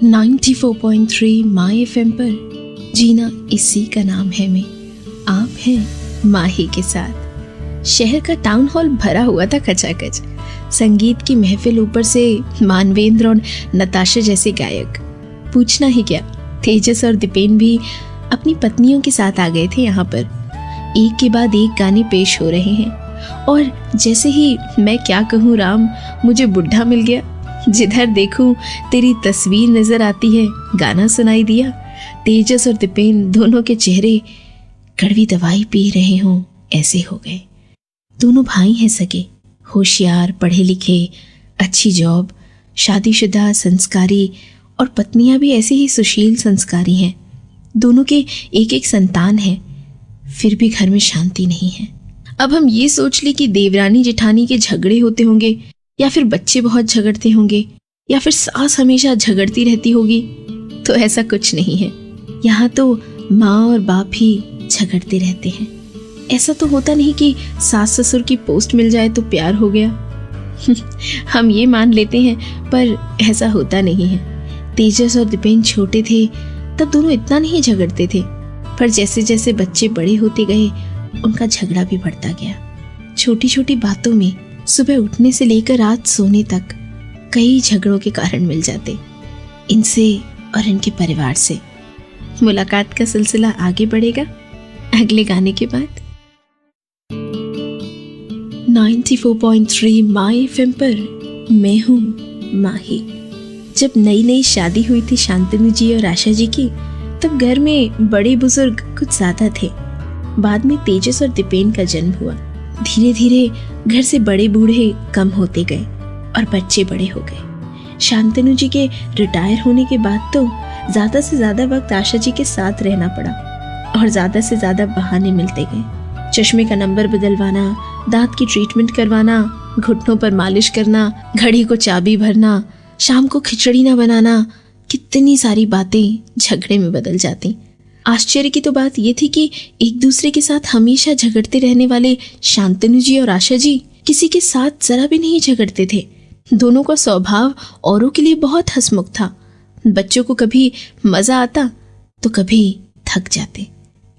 94.3 माई FM पर जीना इसी का नाम है। में आप हैं माही के साथ। शहर का टाउन हॉल भरा हुआ था खचाखच। संगीत की महफिल, ऊपर से मानवेंद्र और नताशा जैसे गायक। पूछना ही क्या, तेजस और दीपेन भी अपनी पत्नियों के साथ आ गए थे यहाँ पर। एक के बाद एक गाने पेश हो रहे हैं और जैसे ही मैं क्या कहूँ राम, मुझे बुढ़ा मिल गया, जिधर देखूं तेरी तस्वीर नजर आती है, गाना सुनाई दिया। तेजस और दीपेन दोनों के चेहरे कड़वी दवाई पी रहे हों ऐसे हो गए। दोनों भाई हैं सगे, होशियार, पढ़े लिखे, अच्छी जॉब, शादीशुदा, संस्कारी, और पत्नियां भी ऐसी ही सुशील संस्कारी हैं। दोनों के एक एक संतान है, फिर भी घर में शांति नहीं है। अब हम ये सोच ले कि देवरानी जेठानी के झगड़े होते होंगे, या फिर बच्चे बहुत झगड़ते होंगे, या फिर सास हमेशा झगड़ती रहती होगी, तो ऐसा कुछ नहीं है। यहाँ तो माँ और बाप ही झगड़ते रहते हैं। ऐसा तो होता नहीं कि सास ससुर की पोस्ट मिल जाए तो प्यार हो गया। हम ये मान लेते हैं, पर ऐसा होता नहीं है। तेजस और दीपेन छोटे थे तब दोनों इतना नहीं झगड़ते थे, पर जैसे जैसे बच्चे बड़े होते गए उनका झगड़ा भी बढ़ता गया। छोटी छोटी बातों में सुबह उठने से लेकर रात सोने तक कई झगड़ों के कारण मिल जाते, इनसे और इनके परिवार से। मुलाकात का सिलसिला आगे बढ़ेगा अगले गाने के बाद। 94.3 माई FM पर मैं हूँ माही। जब नई नई शादी हुई थी शांतनु जी और आशा जी की, तब घर में बड़े बुजुर्ग कुछ ज्यादा थे। बाद में तेजस और दीपेन का जन्म हुआ। धीरे धीरे घर से बड़े बूढ़े कम होते गए और बच्चे बड़े हो गए। शांतनु जी के रिटायर होने के बाद तो ज्यादा से ज्यादा वक्त आशा जी के साथ रहना पड़ा और ज्यादा से ज्यादा बहाने मिलते गए। चश्मे का नंबर बदलवाना, दांत की ट्रीटमेंट करवाना, घुटनों पर मालिश करना, घड़ी को चाबी भरना, शाम को खिचड़ी ना बनाना, कितनी सारी बातें झगड़े में बदल जाती। आश्चर्य की तो बात यह थी कि एक दूसरे के साथ हमेशा झगड़ते रहने वाले शांतनु जी और आशा जी किसी के साथ जरा भी नहीं झगड़ते थे। दोनों का स्वभाव औरों के लिए बहुत हंसमुख था। बच्चों को कभी मजा आता तो कभी थक जाते।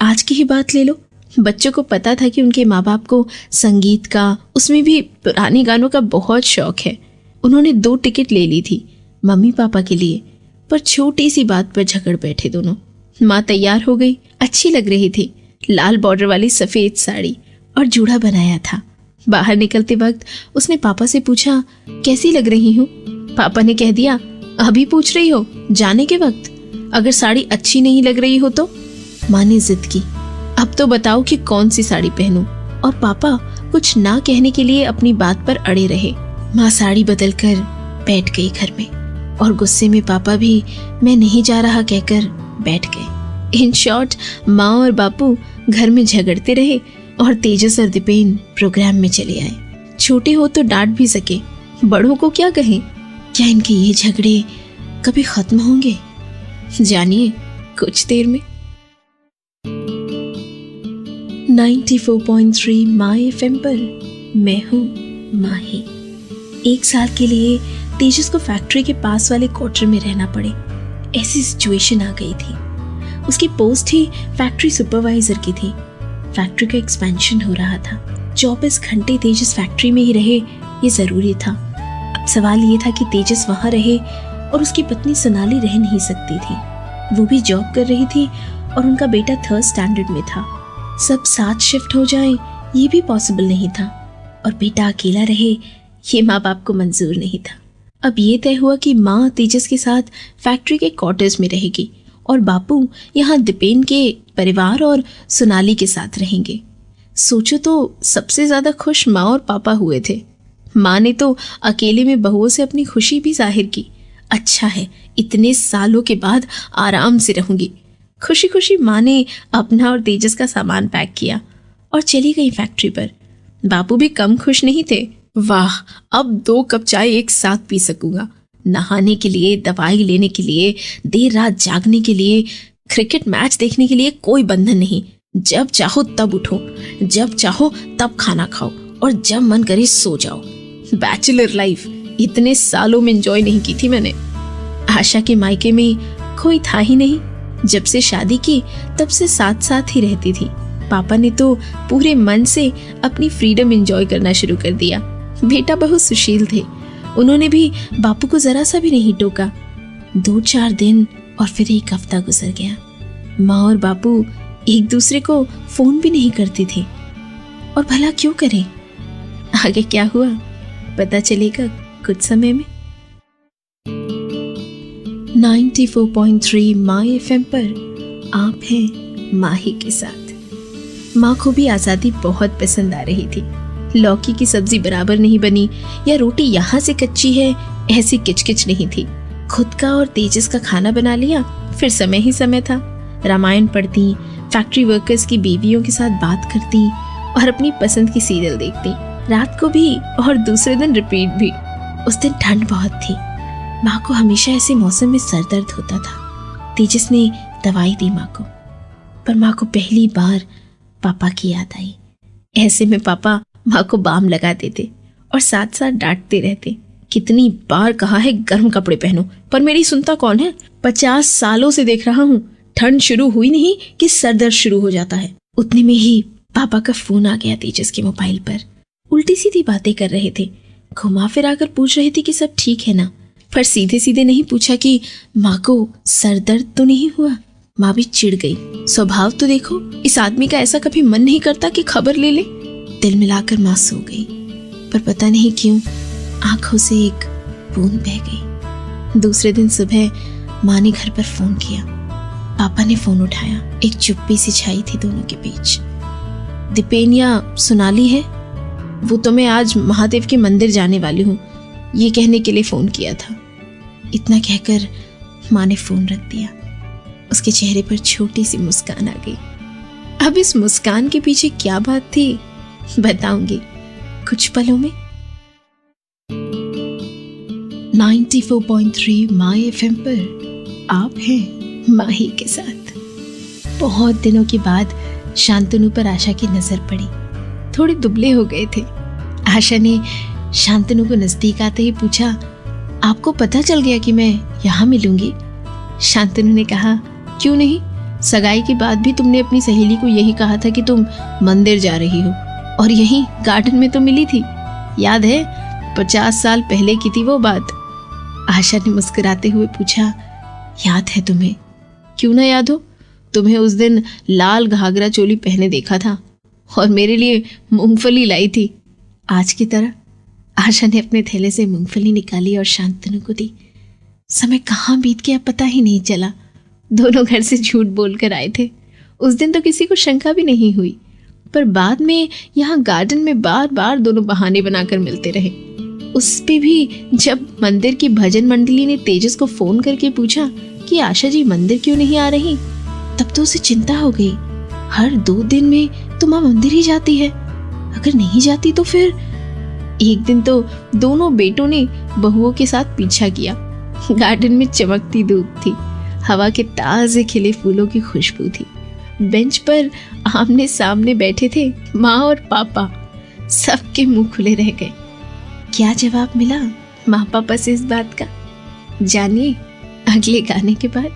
आज की ही बात ले लो, बच्चों को पता था कि उनके माँ बाप को संगीत का, उसमें भी पुराने गानों का बहुत शौक है। उन्होंने 2 टिकट ले ली थी मम्मी पापा के लिए, पर छोटी सी बात पर झगड़ बैठे दोनों। माँ तैयार हो गई, अच्छी लग रही थी, लाल बॉर्डर वाली सफेद साड़ी और जूड़ा बनाया था। बाहर निकलते वक्त उसने पापा से पूछा, कैसी लग रही हूँ? पापा ने कह दिया, अभी पूछ रही हो, जाने के वक्त? अगर साड़ी अच्छी नहीं लग रही हो तो? माँ ने जिद की, अब तो बताओ कि कौन सी साड़ी पहनूं? और पापा कुछ ना कहने के लिए अपनी बात पर अड़े रहे। माँ साड़ी बदलकर बैठ गई घर में और गुस्से में पापा भी मैं नहीं जा रहा कहकर बैठ गए। इन शॉर्ट, माँ और बापू घर में झगड़ते रहे और तेजस और दीपेन प्रोग्राम में चले आए। छोटे हो तो डांट भी सके, बड़ों को क्या कहें? क्या इनके ये झगड़े कभी खत्म होंगे? जानिए कुछ देर में। 94.3 माई FM पर मैं हूँ माही। 1 साल के लिए तेजस को फैक्ट्री के पास वाले क्वार्टर में रहना पड़े, ऐसी सिचुएशन आ गई थी। उसकी पोस्ट ही फैक्ट्री सुपरवाइजर की थी। फैक्ट्री का एक्सपेंशन हो रहा था। 24 घंटे तेजस फैक्ट्री में ही रहे, ये जरूरी था। अब सवाल ये था कि तेजस वहां रहे और उसकी पत्नी सोनाली रह नहीं सकती थी। वो भी जॉब कर रही थी और उनका बेटा 3rd स्टैंडर्ड में था। सब साथ शिफ्ट हो जाएं, ये भी पॉसिबल नहीं था, और बेटा अकेला रहे, ये माँ बाप को मंजूर नहीं था। अब ये तय हुआ कि माँ तेजस के साथ फैक्ट्री के क्वार्टर्स में रहेगी और बापू यहाँ दीपेन के परिवार और सोनाली के साथ रहेंगे। सोचो तो सबसे ज्यादा खुश माँ और पापा हुए थे। माँ ने तो अकेले में बहुओं से अपनी खुशी भी जाहिर की। अच्छा है, इतने सालों के बाद आराम से रहूंगी। खुशी खुशी माँ ने अपना और तेजस का सामान पैक किया और चली गई फैक्ट्री पर। बापू भी कम खुश नहीं थे। वाह, अब 2 कप चाय एक साथ पी सकूंगा। नहाने के लिए, दवाई लेने के लिए, देर रात जागने के लिए, क्रिकेट मैच देखने के लिए कोई बंधन नहीं। जब चाहो तब उठो, जब चाहो तब खाना खाओ और जब मन करे सो जाओ। बैचलर लाइफ इतने सालों में एंजॉय नहीं की थी मैंने। आशा के मायके में कोई था ही नहीं। जब से शादी की तब से साथ साथ ही रहती थी। पापा ने तो पूरे मन से अपनी फ्रीडम एंजॉय करना शुरू कर दिया। बेटा बहुत सुशील थे, उन्होंने भी बापू को जरा सा भी नहीं टोका। 2-4 दिन और फिर एक हफ्ता गुजर गया। माँ और बापू एक दूसरे को फोन भी नहीं करते थे, और भला क्यों करें? आगे क्या हुआ पता चलेगा कुछ समय में। 94.3 माई FM पर आप हैं माही के साथ। माँ को भी आज़ादी बहुत पसंद आ रही थी। लौकी की सब्जी बराबर नहीं बनी या रोटी यहाँ से कच्ची है, ऐसी किचकिच नहीं थी। खुद का और तेजस का खाना बना लिया, फिर समय ही समय था। रामायण पढ़ती, फैक्ट्री वर्कर्स की बीवियों के साथ बात करती और अपनी पसंद की सीरियल देखती, रात को भी और दूसरे दिन रिपीट भी। उस दिन ठंड बहुत थी। माँ को हमेशा ऐसे मौसम में सर दर्द होता था। तेजस ने दवाई दी माँ को, पर माँ को पहली बार पापा की याद आई। ऐसे में पापा माँ को बाम लगा देते और साथ साथ डांटते रहते। कितनी बार कहा है गर्म कपड़े पहनो, पर मेरी सुनता कौन है? 50 सालों से देख रहा हूँ, ठंड शुरू हुई नहीं कि सर दर्द शुरू हो जाता है। उतने में ही पापा का फोन आ गया तेजस के मोबाइल पर। उल्टी सीधी बातें कर रहे थे, घुमा फिरा कर पूछ रहे थे कि सब ठीक है ना, पर सीधे सीधे नहीं पूछा कि माँ को सर दर्द तो नहीं हुआ। माँ भी चिढ़ गई। स्वभाव तो देखो, इस आदमी का ऐसा कभी मन नहीं करता कि खबर ले ले। दिल मिलाकर माँ सो गई, पर पता नहीं क्यों आंखों से एक बूंद बह गई। दूसरे दिन सुबह माँ ने घर पर फोन किया। पापा ने फोन उठाया। एक चुप्पी सी छाई थी दोनों के बीच। दीपेन या सोनाली है? वो तो मैं आज महादेव के मंदिर जाने वाली हूँ, ये कहने के लिए फोन किया था। इतना कहकर माँ ने फोन रख दिया। उसके चेहरे पर छोटी सी मुस्कान आ गई। अब इस मुस्कान के पीछे क्या बात थी बताऊंगी कुछ पलों में। 94.3 माई FM पर आप हैं माही के साथ। बहुत दिनों के बाद शांतनु पर आशा की नजर पड़ी। थोड़े दुबले हो गए थे। आशा ने शांतनु को नजदीक आते ही पूछा, आपको पता चल गया कि मैं यहाँ मिलूंगी? शांतनु ने कहा, क्यों नहीं, सगाई के बाद भी तुमने अपनी सहेली को यही कहा था कि तुम मंदिर जा रही हो, और यहीं गार्डन में तो मिली थी। याद है? 50 साल पहले की थी वो बात। आशा ने मुस्कुराते हुए पूछा, याद है तुम्हें? क्यों ना याद हो, तुम्हें उस दिन लाल घाघरा चोली पहने देखा था और मेरे लिए मूंगफली लाई थी। आज की तरह आशा ने अपने थैले से मूंगफली निकाली और शांतनु को दी। समय कहाँ बीत गया पता ही नहीं चला। दोनों घर से झूठ बोलकर आए थे। उस दिन तो किसी को शंका भी नहीं हुई, पर बाद में यहाँ गार्डन में बार बार दोनों बहाने बनाकर मिलते रहे। उस पे भी जब मंदिर की भजन मंडली ने तेजस को फोन करके पूछा कि आशा जी मंदिर क्यों नहीं आ रही, तब तो उसे चिंता हो गई। हर 2 दिन में तो माँ मंदिर ही जाती है, अगर नहीं जाती तो फिर। एक दिन तो दोनों बेटों ने बहुओं के साथ पीछा किया। गार्डन में चमकती धूप थी, हवा के ताजे खिले फूलों की खुशबू थी। बेंच पर आमने सामने बैठे थे माँ और पापा। सबके मुंह खुले रह गए। क्या जवाब मिला माँ पापा से इस बात का, जानिए अगले गाने के बाद।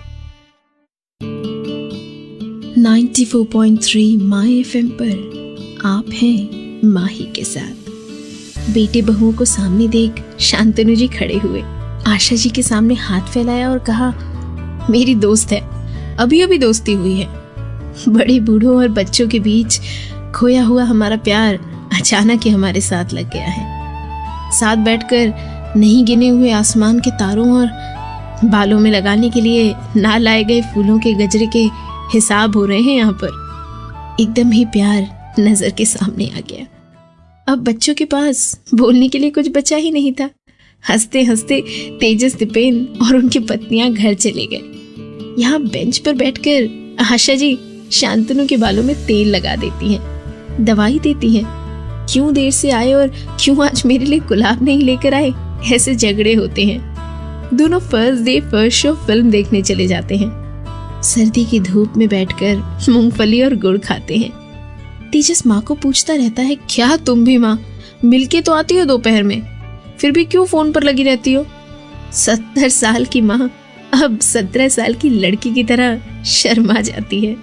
94.3 माई FM पर आप हैं माही के साथ। बेटे बहुओं को सामने देख शांतनु जी खड़े हुए। आशा जी के सामने हाथ फैलाया और कहा, मेरी दोस्त है, अभी अभी दोस्ती हुई है। बड़े बूढ़ों और बच्चों के बीच खोया हुआ हमारा प्यार अचानक ही हमारे साथ लग गया है। साथ बैठकर नहीं गिने हुए आसमान के तारों और बालों में लगाने के लिए ना लाए गए फूलों के गजरे के हिसाब हो रहे हैं यहाँ पर। एकदम ही प्यार नजर के सामने आ गया। अब बच्चों के पास बोलने के लिए कुछ बचा ही नहीं था। हंसते हंसते तेजस, दीपेन और उनकी पत्नियां घर चले गए। यहाँ बेंच पर बैठकर आशा जी शांतनु के बालों में तेल लगा देती हैं, दवाई देती हैं। क्यों देर से आए और क्यों आज मेरे लिए गुलाब नहीं लेकर आए, ऐसे झगड़े होते हैं। दोनों first day first show film देखने चले जाते हैं। सर्दी की धूप में बैठकर मूंगफली और गुड़ खाते हैं। तेजस माँ को पूछता रहता है, क्या तुम भी माँ, मिलके तो आती हो दोपहर में, फिर भी क्यों फोन पर लगी रहती हो? 70 साल की माँ अब 17 साल की लड़की की तरह शर्मा जाती है।